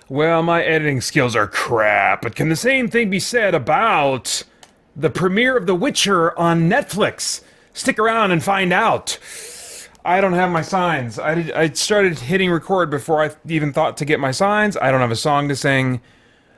Well, my editing skills are crap, but can the same thing be said about the premiere of The Witcher on Netflix? Stick around and find out. I don't have my signs. I started hitting record before I even thought to get my signs. I don't have a song to sing.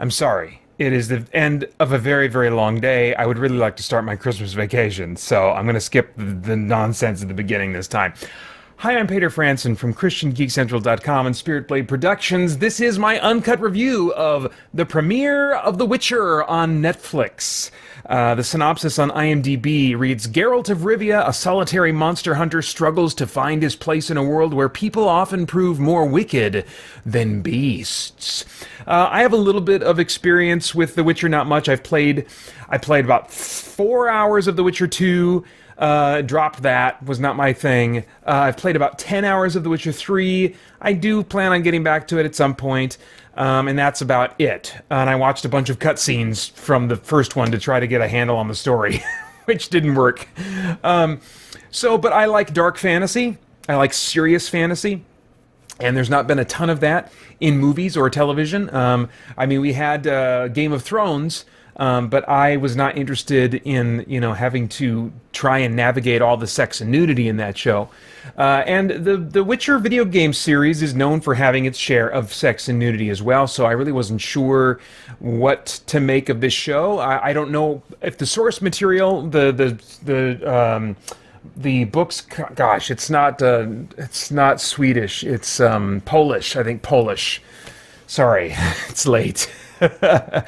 I'm sorry. It is the end of a very, very long day. I would really like to start my Christmas vacation, so I'm going to skip the nonsense at the beginning this time. Hi, I'm Peter Franson from christiangeekcentral.com and Spirit Blade Productions. This is my uncut review of the premiere of The Witcher on Netflix. The synopsis on IMDb reads, Geralt of Rivia, a solitary monster hunter, struggles to find his place in a world where people often prove more wicked than beasts. I have a little bit of experience with The Witcher, not much. I played about 4 hours of The Witcher 2. Dropped that, was not my thing. I've played about 10 hours of The Witcher 3. I do plan on getting back to it at some point, and that's about it. And I watched a bunch of cutscenes from the first one to try to get a handle on the story, which didn't work. But I like dark fantasy. I like serious fantasy. And there's not been a ton of that in movies or television. We had Game of Thrones, but I was not interested in, having to try and navigate all the sex and nudity in that show. And the Witcher video game series is known for having its share of sex and nudity as well, so I really wasn't sure what to make of this show. I don't know if the source material, the books, gosh, it's not Swedish, it's Polish, I think Polish. Sorry, it's late. But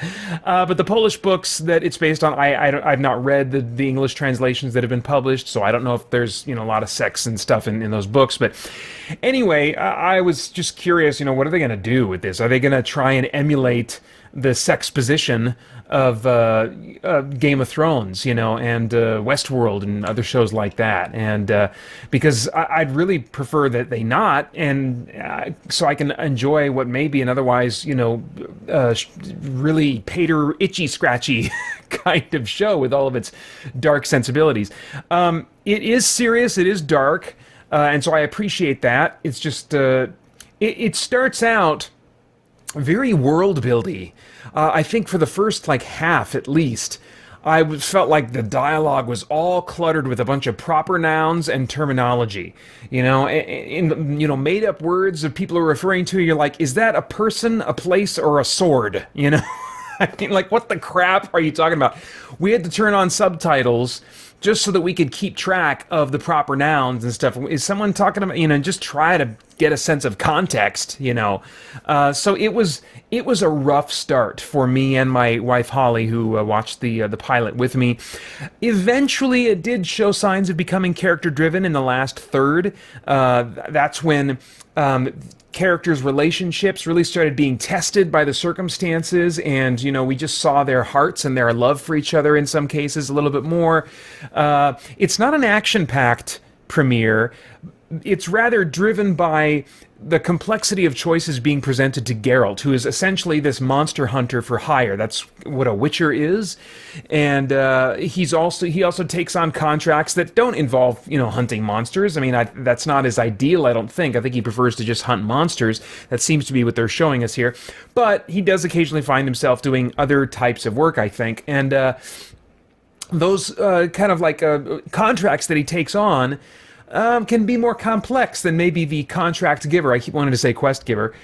the Polish books that it's based on, I've not read the English translations that have been published, so I don't know if there's a lot of sex and stuff in those books. But anyway, I was just curious, what are they going to do with this? Are they going to try and emulate the sex position of Game of Thrones, and Westworld and other shows like that? And because I'd really prefer that they not, and so I can enjoy what may be an otherwise, really pater itchy scratchy kind of show with all of its dark sensibilities. It is serious, it is dark, and so I appreciate that. It's just it starts out very world-buildy. I think for the first half at least, I felt like the dialogue was all cluttered with a bunch of proper nouns and terminology. In made-up words that people are referring to. You're like, is that a person, a place, or a sword? What the crap are you talking about? We had to turn on subtitles just so that we could keep track of the proper nouns and stuff. Is someone talking about, just try to get a sense of context, So it was a rough start for me and my wife Holly, who watched the pilot with me. Eventually, it did show signs of becoming character-driven in the last third. That's when characters' relationships really started being tested by the circumstances, and we just saw their hearts and their love for each other in some cases a little bit more. It's not an action-packed premiere. It's rather driven by the complexity of choices being presented to Geralt, who is essentially this monster hunter for hire. That's what a Witcher is, and he also takes on contracts that don't involve hunting monsters. That's not his ideal. I don't think. I think he prefers to just hunt monsters. That seems to be what they're showing us here. But he does occasionally find himself doing other types of work, I think, and those contracts that he takes on can be more complex than maybe the contract giver, I keep wanting to say quest giver,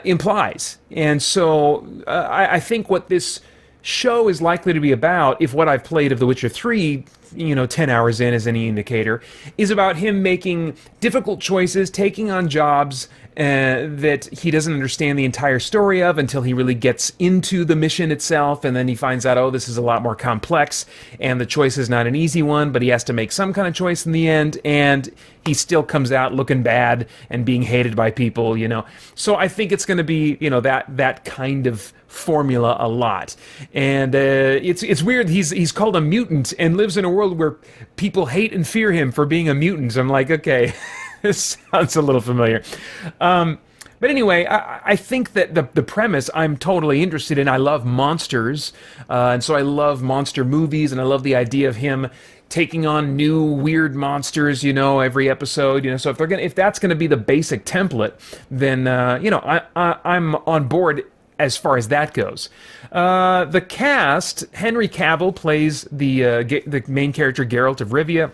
implies. And so I think what this show is likely to be about, if what I've played of The Witcher 3, 10 hours in is any indicator, is about him making difficult choices, taking on jobs that he doesn't understand the entire story of until he really gets into the mission itself, and then he finds out, oh, this is a lot more complex, and the choice is not an easy one, but he has to make some kind of choice in the end, and he still comes out looking bad and being hated by people, So I think it's going to be, that kind of formula a lot. And it's weird, he's called a mutant and lives in a world where people hate and fear him for being a mutant. I'm like, okay, this sounds a little familiar. But anyway, I think that the premise I'm totally interested in. I love monsters, and so I love monster movies, and I love the idea of him taking on new weird monsters, every episode, So if that's gonna be the basic template, then I'm on board as far as that goes. The cast: Henry Cavill plays the main character Geralt of Rivia,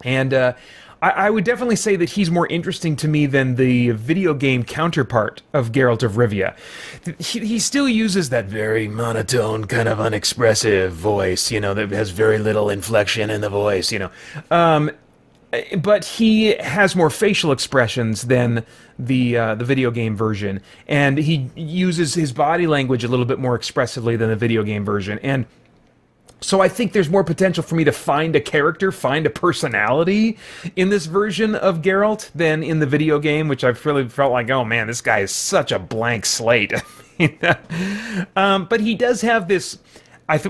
and I would definitely say that he's more interesting to me than the video game counterpart of Geralt of Rivia. He still uses that very monotone, kind of unexpressive voice, that has very little inflection in the voice, but he has more facial expressions than the video game version, and he uses his body language a little bit more expressively than the video game version. And so I think there's more potential for me to find a character, find a personality in this version of Geralt than in the video game, which I've really felt like, oh man, this guy is such a blank slate. But he does have this,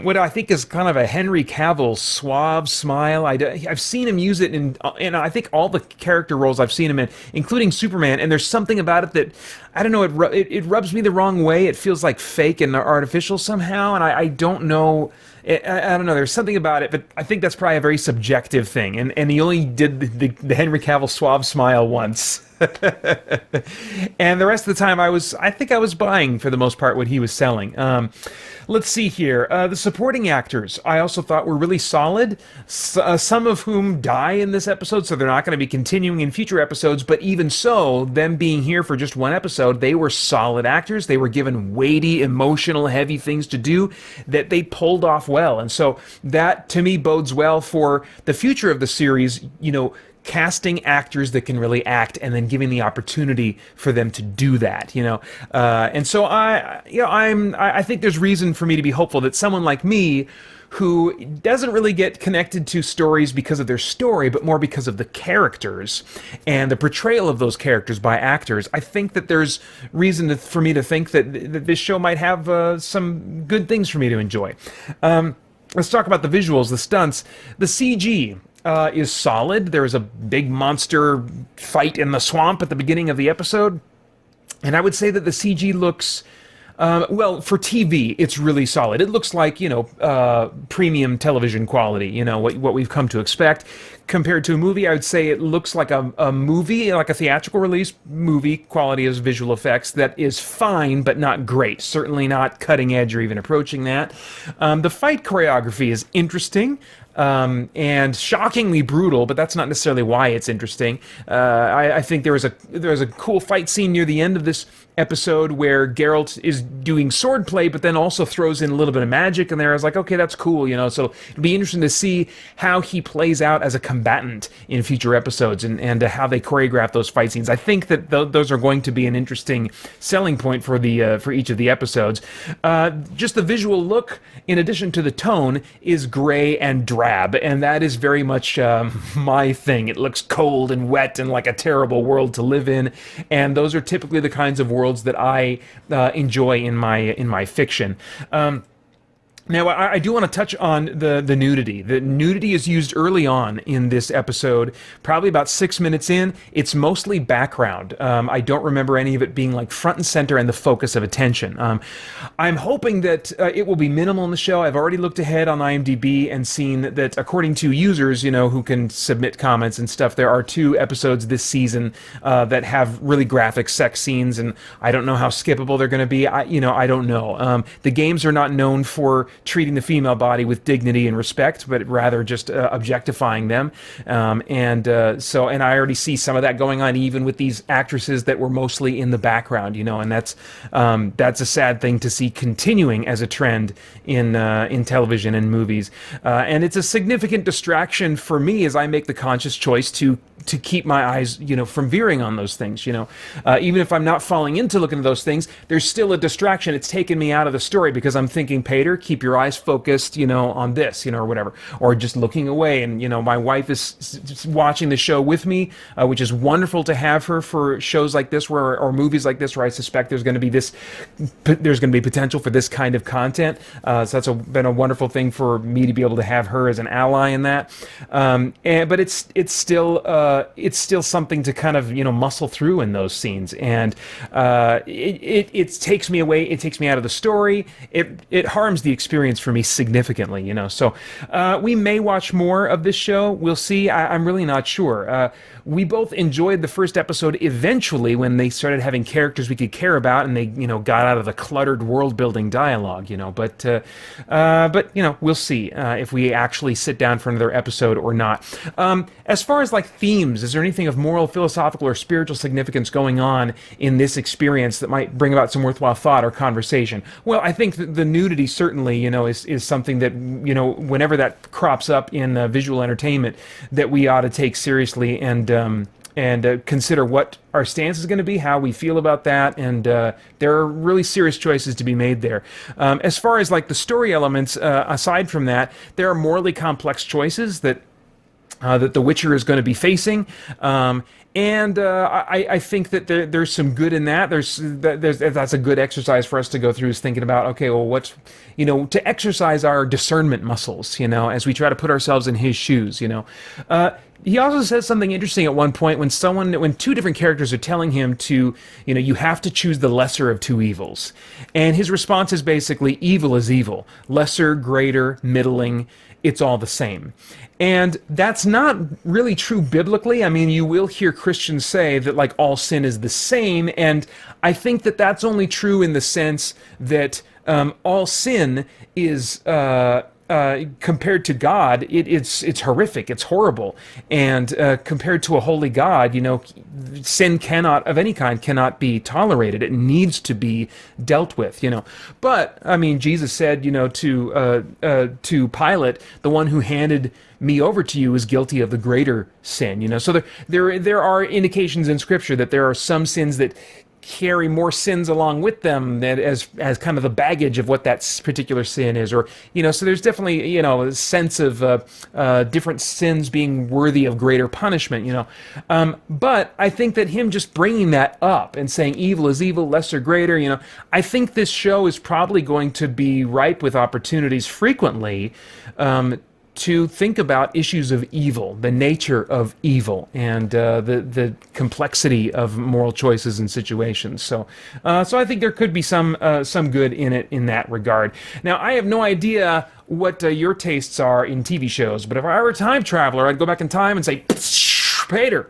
what I think is kind of a Henry Cavill suave smile. I've seen him use it in I think all the character roles I've seen him in, including Superman, and there's something about it that, I don't know, it rubs me the wrong way. It feels like fake and artificial somehow, and I don't know. I don't know, there's something about it, but I think that's probably a very subjective thing, and he only did the Henry Cavill suave smile once. And the rest of the time I think I was buying, for the most part, what he was selling. Let's see here. The supporting actors I also thought were really solid, some of whom die in this episode, so they're not going to be continuing in future episodes, but even so, them being here for just one episode, they were solid actors. They were given weighty, emotional, heavy things to do that they pulled off well, and so that, to me, bodes well for the future of the series, casting actors that can really act and then giving the opportunity for them to do that, and so I think there's reason for me to be hopeful that someone like me, who doesn't really get connected to stories because of their story, but more because of the characters and the portrayal of those characters by actors, I think that there's reason for me to think that this show might have some good things for me to enjoy. Let's talk about the visuals, the stunts. The CG is solid. There is a big monster fight in the swamp at the beginning of the episode, and I would say that the CG looks, well, for TV, it's really solid. It looks like, premium television quality, what we've come to expect. Compared to a movie, I would say it looks like a movie, like a theatrical release movie quality as visual effects that is fine, but not great. Certainly not cutting edge or even approaching that. The fight choreography is interesting. And shockingly brutal, but that's not necessarily why it's interesting. I think there was a cool fight scene near the end of this episode where Geralt is doing swordplay, but then also throws in a little bit of magic in there. I was like, okay, that's cool, So it'll be interesting to see how he plays out as a combatant in future episodes and how they choreograph those fight scenes. I think that those are going to be an interesting selling point for each of the episodes. Just the visual look, in addition to the tone, is gray and drab, and that is very much my thing. It looks cold and wet and like a terrible world to live in, and those are typically the kinds of worlds that I enjoy in my fiction. Now, I do want to touch on the nudity. The nudity is used early on in this episode, probably about 6 minutes in. It's mostly background. I don't remember any of it being like front and center and the focus of attention. I'm hoping that it will be minimal in the show. I've already looked ahead on IMDb and seen that according to users, who can submit comments and stuff, there are 2 episodes this season that have really graphic sex scenes, and I don't know how skippable they're going to be. I don't know. The games are not known for treating the female body with dignity and respect, but rather just objectifying them. And I already see some of that going on even with these actresses that were mostly in the background, and that's a sad thing to see continuing as a trend in television and movies. And it's a significant distraction for me as I make the conscious choice to keep my eyes, from veering on those things, even if I'm not falling into looking at those things, there's still a distraction. It's taken me out of the story because I'm thinking, Pater, keep your eyes focused, on this, or whatever, or just looking away. And, my wife is watching the show with me, which is wonderful to have her for shows like this or movies like this where I suspect there's going to be potential for this kind of content. So that's been a wonderful thing for me to be able to have her as an ally in that. But it's still it's still something to kind of muscle through in those scenes, and it takes me away. It takes me out of the story. It harms the experience for me significantly. So we may watch more of this show. We'll see. I'm really not sure. We both enjoyed the first episode eventually when they started having characters we could care about, and they got out of the cluttered world building dialogue. But we'll see if we actually sit down for another episode or not. As far as like themes, is there anything of moral, philosophical, or spiritual significance going on in this experience that might bring about some worthwhile thought or conversation? Well, I think that the nudity certainly, is something that, whenever that crops up in visual entertainment, that we ought to take seriously and consider what our stance is going to be, how we feel about that, and there are really serious choices to be made there. As far as like the story elements, aside from that, there are morally complex choices that The Witcher is going to be facing. I think that there's some good in that. That's a good exercise for us to go through, is thinking about, okay, well, what's, to exercise our discernment muscles, as we try to put ourselves in his shoes, He also says something interesting at one point when two different characters are telling him to, you have to choose the lesser of two evils. And his response is basically, evil is evil. Lesser, greater, middling, it's all the same. And that's not really true biblically. I mean, you will hear Christians say that like all sin is the same, and I think that that's only true in the sense that all sin is compared to God, it's horrific, it's horrible, and compared to a holy God, sin of any kind cannot be tolerated. It needs to be dealt with, But I mean, Jesus said, to Pilate, the one who handed me over to you is guilty of the greater sin, So there are indications in Scripture that there are some sins that carry more sins along with them as kind of the baggage of what that particular sin is, or so there's definitely a sense of different sins being worthy of greater punishment, but I think that him just bringing that up and saying evil is evil, lesser, greater, I think this show is probably going to be ripe with opportunities frequently to think about issues of evil, the nature of evil, and the complexity of moral choices and situations. So I think there could be some good in it in that regard. Now, I have no idea what your tastes are in TV shows, but if I were a time traveler, I'd go back in time and say, Peter.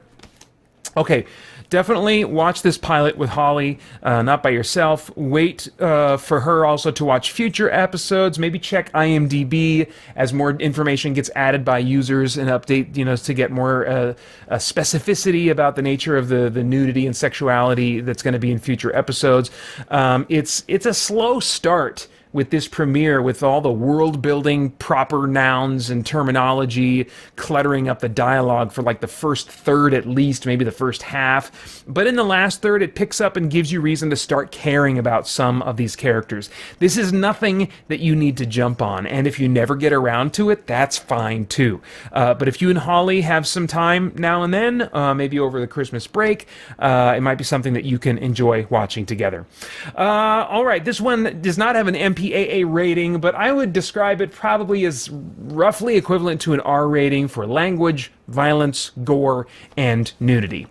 Okay. Definitely watch this pilot with Holly, not by yourself. Wait for her also to watch future episodes. Maybe check IMDb as more information gets added by users and update, to get more specificity about the nature of the nudity and sexuality that's going to be in future episodes. It's a slow start with this premiere, with all the world-building proper nouns and terminology cluttering up the dialogue for like the first third at least, maybe the first half. But in the last third, it picks up and gives you reason to start caring about some of these characters. This is nothing that you need to jump on, and if you never get around to it, that's fine too. But if you and Holly have some time now and then, maybe over the Christmas break, it might be something that you can enjoy watching together. All right, this one does not have an MPAA rating, but I would describe it probably as roughly equivalent to an R rating for language, violence, gore, and nudity.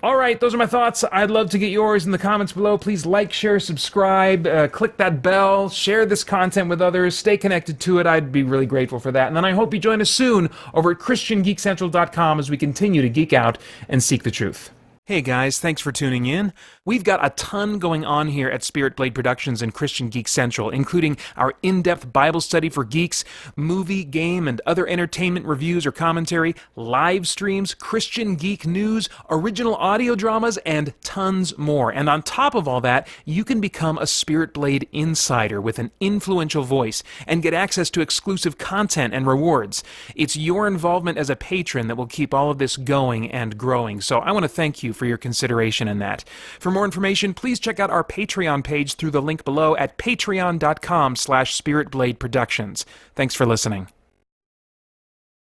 All right, those are my thoughts. I'd love to get yours in the comments below. Please like, share, subscribe, click that bell, share this content with others, stay connected to it. I'd be really grateful for that. And then I hope you join us soon over at christiangeekcentral.com as we continue to geek out and seek the truth. Hey guys, thanks for tuning in. We've got a ton going on here at Spirit Blade Productions and Christian Geek Central, including our in-depth Bible study for geeks, movie, game, and other entertainment reviews or commentary, live streams, Christian geek news, original audio dramas, and tons more. And on top of all that, you can become a Spirit Blade insider with an influential voice and get access to exclusive content and rewards. It's your involvement as a patron that will keep all of this going and growing, so I want to thank you for your consideration in that. For more information, please check out our Patreon page through the link below at patreon.com/spiritbladeproductions. Thanks for listening.